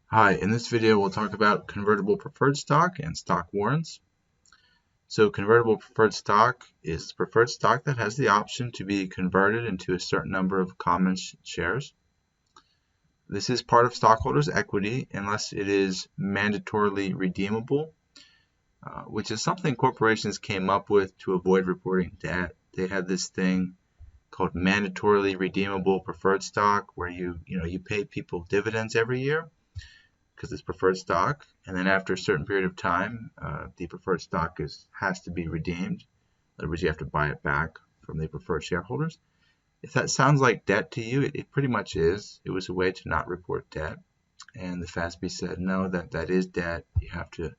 Hi, in this video we'll talk about convertible preferred stock and stock warrants. So convertible preferred stock is preferred stock that has the option to be converted into a certain number of common shares. This is part of stockholders' equity unless it is mandatorily redeemable, which is something corporations came up with to avoid reporting debt. They had this thing called mandatorily redeemable preferred stock where you pay people dividends every year because it's preferred stock, and then after a certain period of time, the preferred stock has to be redeemed. In other words, you have to buy it back from the preferred shareholders. If that sounds like debt to you, it pretty much is. It was a way to not report debt, and the FASB said no, that is debt. You have to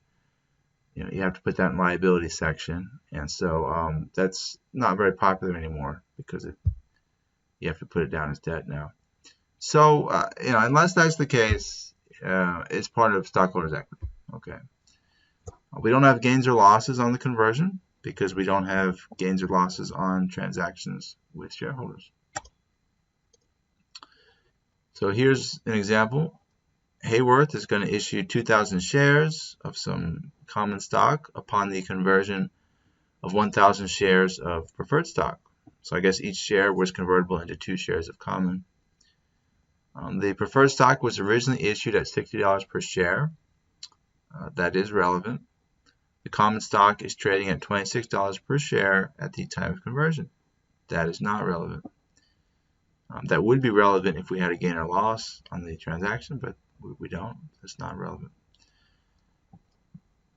put that in liability section, and so that's not very popular anymore because you have to put it down as debt now. So unless that's the case, it's part of stockholders' equity. Okay. We don't have gains or losses on the conversion because we don't have gains or losses on transactions with shareholders. So here's an example. Hayworth is going to issue 2,000 shares of some common stock upon the conversion of 1,000 shares of preferred stock. So I guess each share was convertible into 2 shares of common. The preferred stock was originally issued at $60 per share. That is relevant. The common stock is trading at $26 per share at the time of conversion. That is not relevant. That would be relevant if we had a gain or loss on the transaction, but we don't. That's not relevant.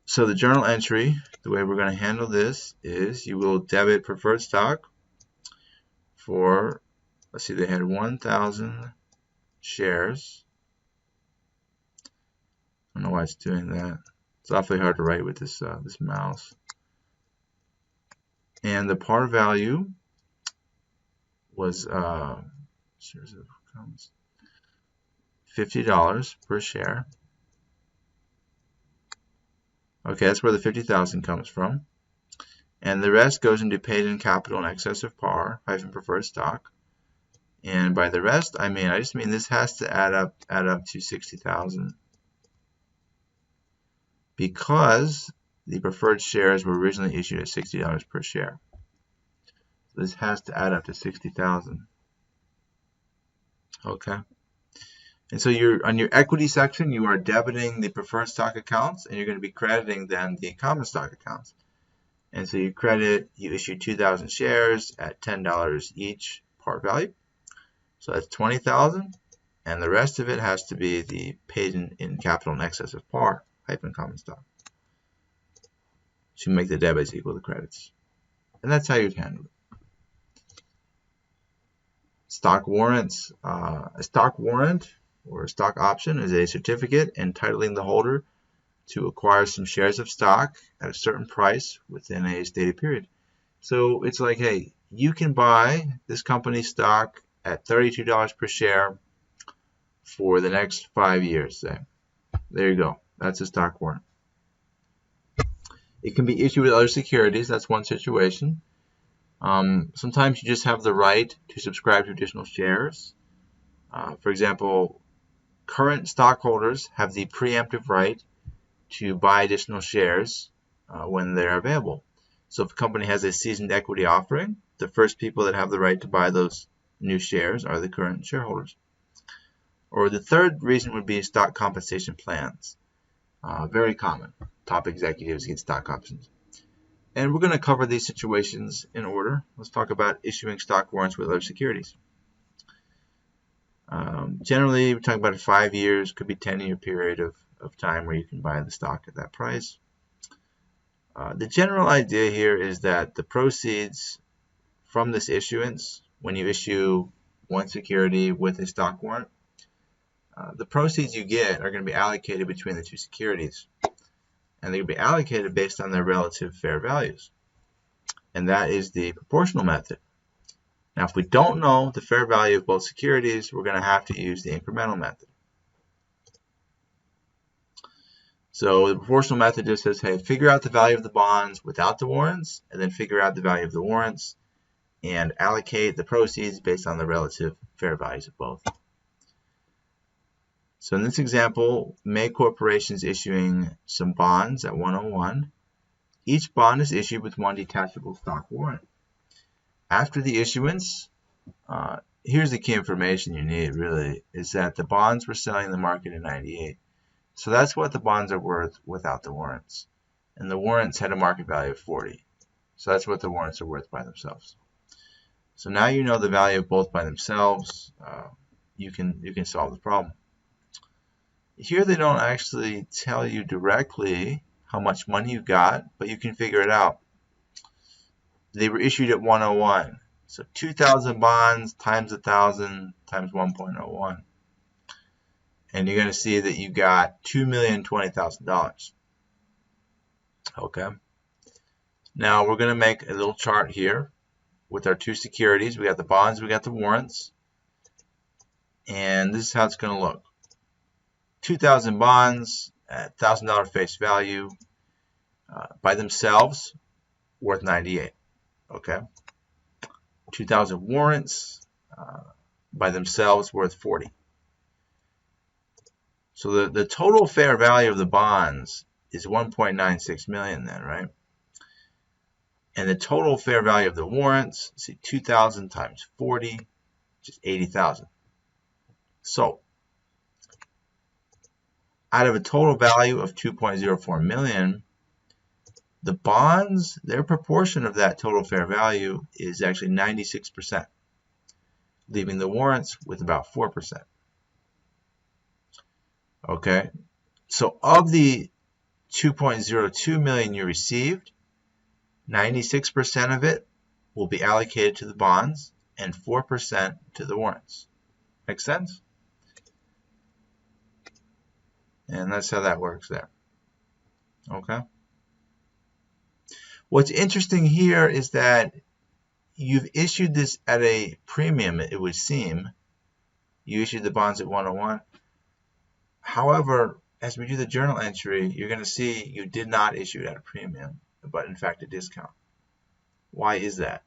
So the journal entry, the way we're going to handle this is you will debit preferred stock for, let's see, they had 1,000 shares. I don't know why it's doing that. It's awfully hard to write with this mouse. And the par value was $50 per share. Okay, that's where the 50,000 comes from. And the rest goes into paid-in capital in excess of par hyphen preferred stock. And by the rest, I just mean this has to add up to 60,000. Because the preferred shares were originally issued at $60 per share. So this has to add up to 60,000. Okay. And so on your equity section, you are debiting the preferred stock accounts, and you're going to be crediting then the common stock accounts. And so you issue 2,000 shares at $10 each par value. So that's 20,000, and the rest of it has to be the paid in capital in excess of par hyphen common stock to make the debits equal the credits. And that's how you'd handle it. Stock warrants. A stock warrant or a stock option is a certificate entitling the holder to acquire some shares of stock at a certain price within a stated period. So it's like, hey, you can buy this company's stock at $32 per share for the next 5 years, say. There you go. That's a stock warrant. It can be issued with other securities. That's one situation. Sometimes you just have the right to subscribe to additional shares. For example, current stockholders have the preemptive right to buy additional shares when they're available. So if a company has a seasoned equity offering, the first people that have the right to buy those new shares are the current shareholders. Or the third reason would be stock compensation plans. Very common. Top executives get stock options. And we're going to cover these situations in order. Let's talk about issuing stock warrants with other securities. Generally, we're talking about 5 years, could be 10-year period of time where you can buy the stock at that price. The general idea here is that the proceeds from this issuance, when you issue one security with a stock warrant, the proceeds you get are going to be allocated between the two securities. And they're going to be allocated based on their relative fair values. And that is the proportional method. Now, if we don't know the fair value of both securities, we're going to have to use the incremental method. So the proportional method just says, hey, figure out the value of the bonds without the warrants, and then figure out the value of the warrants, and allocate the proceeds based on the relative fair values of both. So in this example, May Corporation is issuing some bonds at 101. Each bond is issued with one detachable stock warrant. After the issuance, here's the key information you need, really, is that the bonds were selling in the market in 98. So that's what the bonds are worth without the warrants. And the warrants had a market value of 40. So that's what the warrants are worth by themselves. So now you know the value of both by themselves. You can solve the problem. Here they don't actually tell you directly how much money you got, but you can figure it out. They were issued at 101. So 2,000 bonds times 1,000 times 1.01. And you're going to see that you got $2,020,000. Okay. Now we're going to make a little chart here with our two securities. We got the bonds, we got the warrants. And this is how it's going to look. 2,000 bonds at $1,000 face value by themselves worth 98. Okay. 2,000 warrants by themselves worth 40. So the total fair value of the bonds is 1.96 million then, right? And the total fair value of the warrants, see, 2,000 times 40, which is 80,000. So out of a total value of 2.04 million, the bonds, their proportion of that total fair value is actually 96%, leaving the warrants with about 4%. Okay, so of the 2.02 million you received, 96% of it will be allocated to the bonds and 4% to the warrants. Make sense? And that's how that works there. Okay. What's interesting here is that you've issued this at a premium, it would seem. You issued the bonds at 101. However, as we do the journal entry, you're going to see you did not issue it at a premium, but in fact a discount. Why is that?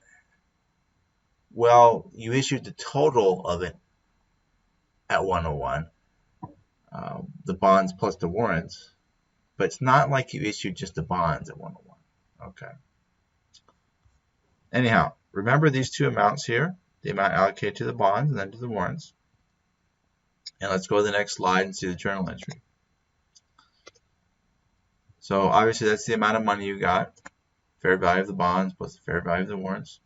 Well, you issued the total of it at 101, the bonds plus the warrants, but it's not like you issued just the bonds at 101. Okay. Anyhow, remember these two amounts here, the amount allocated to the bonds and then to the warrants. And let's go to the next slide and see the journal entry. So obviously that's the amount of money you got, fair value of the bonds plus the fair value of the warrants.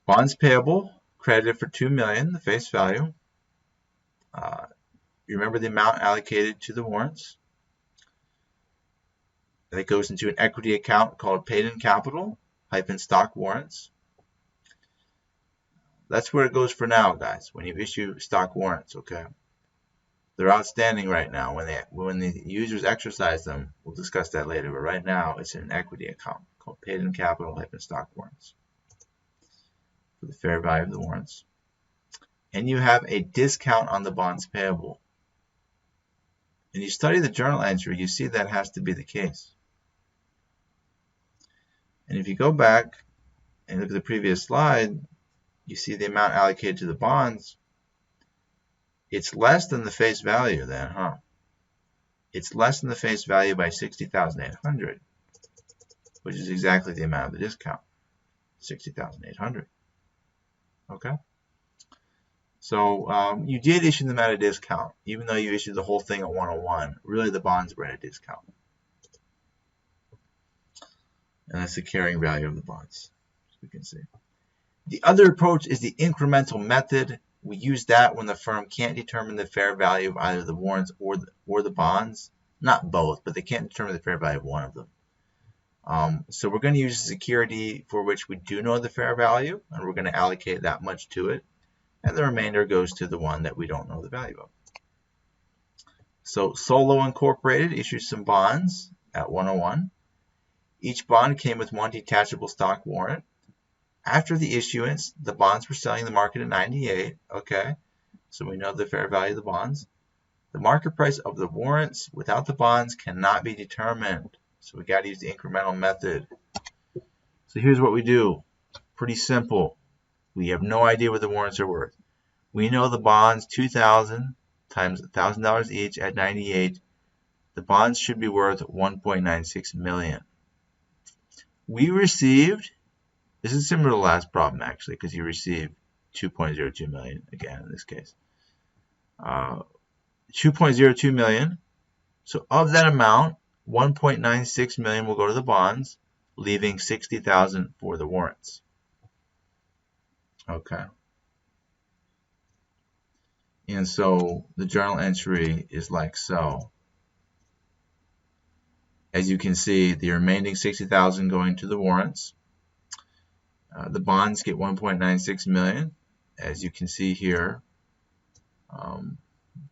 Bonds payable, credited for $2 million, the face value. You remember the amount allocated to the warrants. That goes into an equity account called paid-in capital - stock warrants. That's where it goes for now, guys, when you issue stock warrants, okay? They're outstanding right now. When the users exercise them, we'll discuss that later, but right now it's in an equity account called paid-in capital - stock warrants for the fair value of the warrants. And you have a discount on the bonds payable. And you study the journal entry, you see that has to be the case. And if you go back and look at the previous slide, you see the amount allocated to the bonds. It's less than the face value then, huh? It's less than the face value by 60,800, which is exactly the amount of the discount, 60,800. Okay? So you did issue them at a discount, even though you issued the whole thing at 101. Really, the bonds were at a discount. And that's the carrying value of the bonds, as we can see. The other approach is the incremental method. We use that when the firm can't determine the fair value of either the warrants or the bonds. Not both, but they can't determine the fair value of one of them. So we're going to use a security for which we do know the fair value, and we're going to allocate that much to it. And the remainder goes to the one that we don't know the value of. So Solo Incorporated issued some bonds at 101. Each bond came with one detachable stock warrant. After the issuance, the bonds were selling in the market at 98. Okay, so we know the fair value of the bonds. The market price of the warrants without the bonds cannot be determined. So we got to use the incremental method. So here's what we do. Pretty simple. We have no idea what the warrants are worth. We know the bonds, 2,000 times $1,000 each at 98. The bonds should be worth $1.96 million. We received, this is similar to the last problem actually, because you received $2.02 million again in this case. $2.02 million. So of that amount, $1.96 million will go to the bonds, leaving $60,000 for the warrants. Okay. And so the journal entry is like so. As you can see, the remaining $60,000 going to the warrants. The bonds get $1.96 million. As you can see here,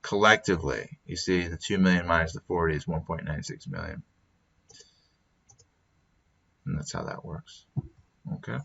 collectively, you see the $2 million minus the 40 is $1.96 million. And that's how that works. Okay.